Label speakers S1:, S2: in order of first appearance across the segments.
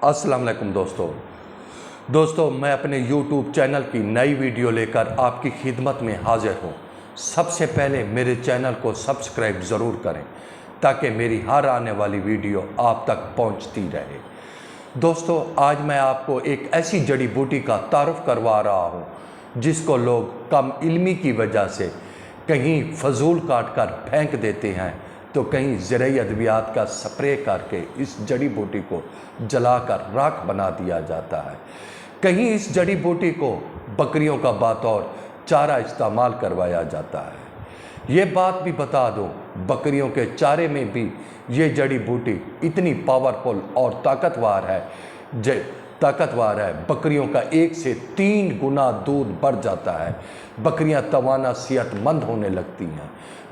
S1: अस्सलाम वालेकुम दोस्तों मैं अपने YouTube चैनल की नई वीडियो लेकर आपकी खिदमत में हाजिर हूँ। सबसे पहले मेरे चैनल को सब्सक्राइब ज़रूर करें ताकि मेरी हर आने वाली वीडियो आप तक पहुँचती रहे। दोस्तों आज मैं आपको एक ऐसी जड़ी बूटी का तारुफ करवा रहा हूँ जिसको लोग कम इल्मी की वजह से कहीं फजूल काट कर फेंक देते हैं तो कहीं ज़राई अद्वियात का स्प्रे करके इस जड़ी बूटी को जलाकर राख बना दिया जाता है। कहीं इस जड़ी बूटी को बकरियों का बतौर चारा इस्तेमाल करवाया जाता है। ये बात भी बता दूं, बकरियों के चारे में भी ये जड़ी बूटी इतनी पावरफुल और ताकतवर है, बकरियों का 1 से 3 गुना दूध बढ़ जाता है। बकरियां तवाना सेहतमंद होने लगती हैं।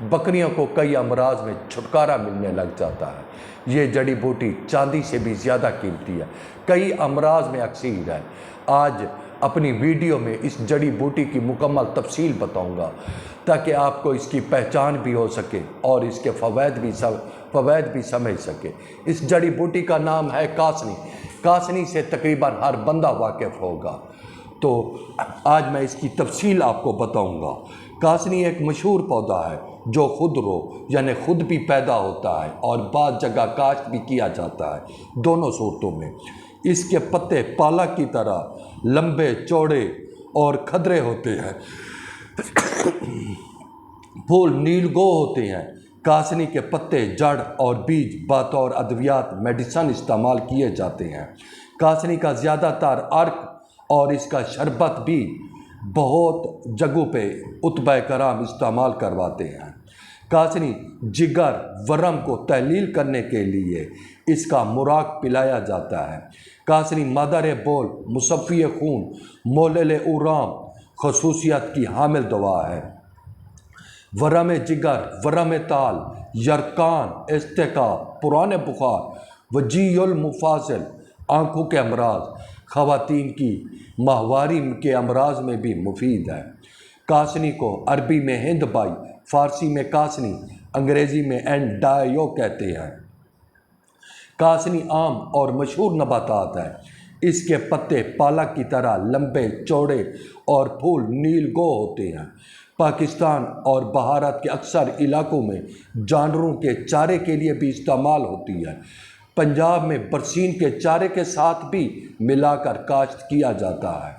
S1: बकरियों को कई अमराज में छुटकारा मिलने लग जाता है। ये जड़ी बूटी चांदी से भी ज़्यादा कीमती है, कई अमराज में अक्सर है। आज अपनी वीडियो में इस जड़ी बूटी की मुकम्मल तफसील बताऊंगा ताकि आपको इसकी पहचान भी हो सके और इसके फ़वैद भी समझ सके। इस जड़ी बूटी का नाम है कासनी। कासनी से तकरीबन हर बंदा वाकिफ़ होगा, तो आज मैं इसकी तफसील आपको बताऊंगा। कासनी एक मशहूर पौधा है जो खुदरो यानी खुद भी पैदा होता है और बाद जगह काश्त भी किया जाता है, दोनों सूरतों में। इसके पत्ते पालक की तरह लंबे चौड़े और खदरे होते हैं। फूल नीलगो होते हैं। कासनी के पत्ते, जड़ और बीज बतौर अद्वियात मेडिसन इस्तेमाल किए जाते हैं। कासनी का ज़्यादातर अर्क और इसका शरबत भी बहुत जगहों पे उतबा कराम इस्तेमाल करवाते हैं। कासनी जिगर वरम को तहलील करने के लिए इसका मुराक पिलाया जाता है। कासनी मदर बोल, मुसफ़ी खून, मोलल उराम खसूसियत की हामिल दवा है। वरम जिगर, वरम ताल, यरकान, इस्तिका, पुराने बुखार, वजीउल मुफासिल, आँखों के अमराज, ख़वातीन की माहवारी के अमराज में भी मुफीद है। कासनी को अरबी में हिंद बाई, फ़ारसी में कासनी, अंग्रेज़ी में एंडायो कहते हैं। कासनी आम और मशहूर नबातात है। इसके पत्ते पालक की तरह लंबे चौड़े और फूल नीलगो होते हैं। पाकिस्तान और भारत के अक्सर इलाकों में जानवरों के चारे के लिए भी इस्तेमाल होती है। पंजाब में बरसीन के चारे के साथ भी मिलाकर काश्त किया जाता है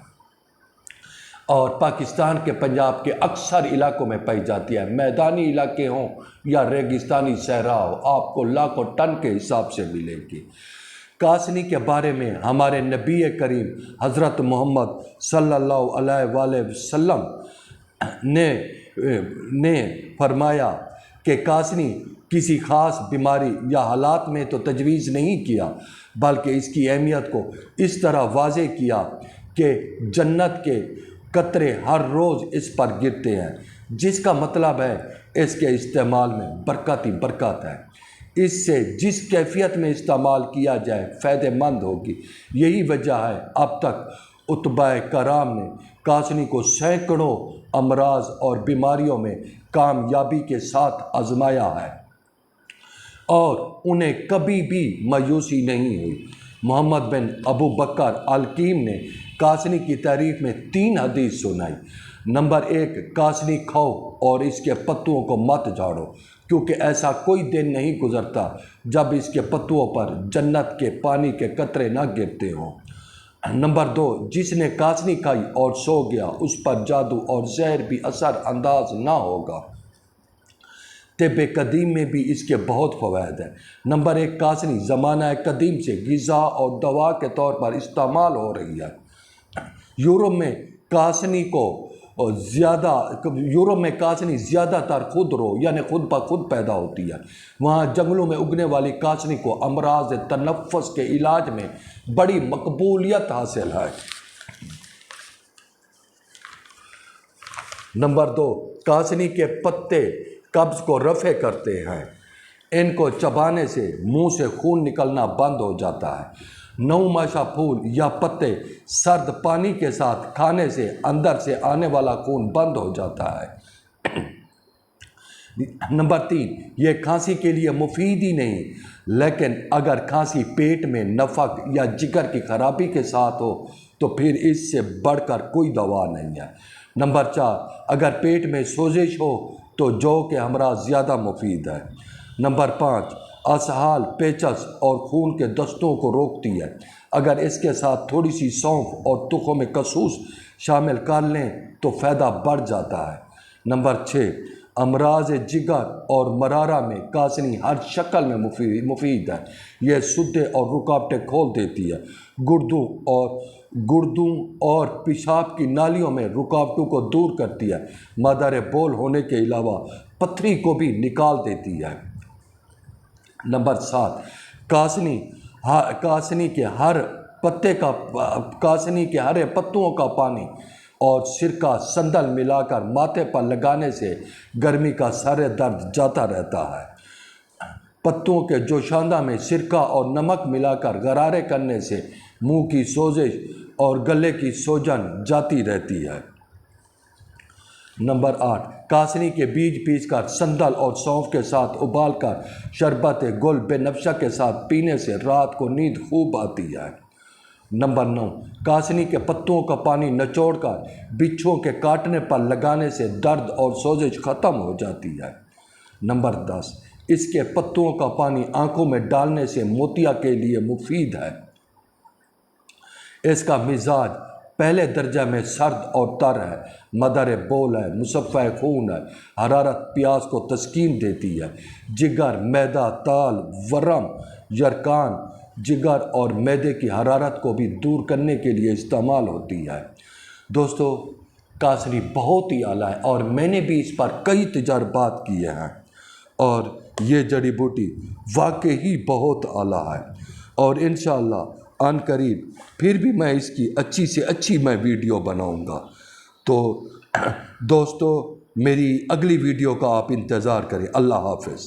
S1: और पाकिस्तान के पंजाब के अक्सर इलाकों में पाई जाती है। मैदानी इलाके हों या रेगिस्तानी सहरा हो, आपको लाखों टन के हिसाब से मिलेगी। कासनी के बारे में हमारे नबी करीम हज़रत मोहम्मद सल्लल्लाहु अलैहि वसल्लम ने फरमाया कि कासनी किसी ख़ास बीमारी या हालात में तो तजवीज़ नहीं किया, बल्कि इसकी अहमियत को इस तरह वाज़े किया कि जन्नत के कतरे हर रोज़ इस पर गिरते हैं, जिसका मतलब है इसके इस्तेमाल में बरकत ही बरकत है। इससे जिस कैफियत में इस्तेमाल किया जाए फ़ायदेमंद होगी। यही वजह है अब तक उतबा कराम ने कासनी को सैकड़ों अमराज और बीमारियों में कामयाबी के साथ आजमाया है और उन्हें कभी भी मायूसी नहीं हुई। मोहम्मद बिन अबू बकर अल-कीम ने कासनी की तारीफ में 3 हदीस सुनाई। नंबर 1, कासनी खाओ और इसके पत्तों को मत झाड़ो, क्योंकि ऐसा कोई दिन नहीं गुजरता जब इसके पत्तों पर जन्नत के पानी के कतरे न गिरते हों। नंबर 2, जिसने कासनी खाई और सो गया उस पर जादू और जहर भी असर अंदाज ना होगा। तिब्बे कदीम में भी इसके बहुत फ़वाइद हैं। नंबर 1, कासनी ज़माना कदीम से ग़िज़ा और दवा के तौर पर इस्तेमाल हो रही है। यूरोप में कासनी ज़्यादातर खुदरो यानी खुद ब खुद पैदा होती है। वहाँ जंगलों में उगने वाली कासनी को अमराज तनफ़्फ़ुस के इलाज में बड़ी मकबूलियत हासिल है। नंबर 2, कासनी के पत्ते कब्ज़ को रफ़े करते हैं। इनको चबाने से मुंह से खून निकलना बंद हो जाता है। नौमाशा फूल या पत्ते सर्द पानी के साथ खाने से अंदर से आने वाला खून बंद हो जाता है। नंबर 3, ये खांसी के लिए मुफीद ही नहीं, لیکن اگر کھانسی پیٹ میں نفق یا جگر کی خرابی کے ساتھ ہو تو پھر اس سے بڑھ کر کوئی دوا نہیں ہے۔ نمبر 4، اگر پیٹ میں سوزش ہو تو جو کے ہمراہ زیادہ مفید ہے۔ نمبر 5، اسہال، پیچس اور خون کے دستوں کو روکتی ہے۔ اگر اس کے ساتھ تھوڑی سی سونف اور تخم کسوس شامل کر لیں تو فائدہ بڑھ جاتا ہے۔ نمبر 6، امراض جگر اور مرارہ میں کاسنی ہر شکل میں مفید ہے۔ یہ سدے اور رکاوٹیں کھول دیتی ہے، گردوں اور پیشاب کی نالیوں میں رکاوٹوں کو دور کرتی ہے، مادر بول ہونے کے علاوہ پتھری کو بھی نکال دیتی ہے۔ نمبر 7، کاسنی کے ہرے پتوں کا پانی اور سرکہ سندل ملا کر ماتھے پر لگانے سے گرمی کا سارے درد جاتا رہتا ہے۔ پتوں کے جوشاندہ میں سرکہ اور نمک ملا کر غرارے کرنے سے منہ کی سوزش اور گلے کی سوجن جاتی رہتی ہے۔ نمبر 8، کاسنی کے بیج پیس کر سندل اور سونف کے ساتھ ابال کر شربت گل بے نفشہ کے ساتھ پینے سے رات کو نیند خوب آتی ہے۔ نمبر 9، کاسنی کے پتوں کا پانی نچوڑ کر بچھوؤں کے کاٹنے پر لگانے سے درد اور سوزش ختم ہو جاتی ہے۔ نمبر 10، اس کے پتوں کا پانی آنکھوں میں ڈالنے سے موتیا کے لیے مفید ہے۔ اس کا مزاج پہلے درجہ میں سرد اور تر ہے، مدر بول ہے، مصفہ خون ہے، حرارت پیاس کو تسکین دیتی ہے۔ جگر، معدہ، تال، ورم، یرقان جگر اور معدے کی حرارت کو بھی دور کرنے کے لیے استعمال ہوتی ہے۔ دوستو، کاسنی بہت ہی اعلیٰ ہے اور میں نے بھی اس پر کئی تجربات کیے ہیں اور یہ جڑی بوٹی واقعی بہت اعلیٰ ہے، اور انشاءاللہ عن قریب پھر بھی میں اس کی اچھی سے اچھی ویڈیو بناؤں گا۔ تو دوستو، میری اگلی ویڈیو کا آپ انتظار کریں۔ اللہ حافظ۔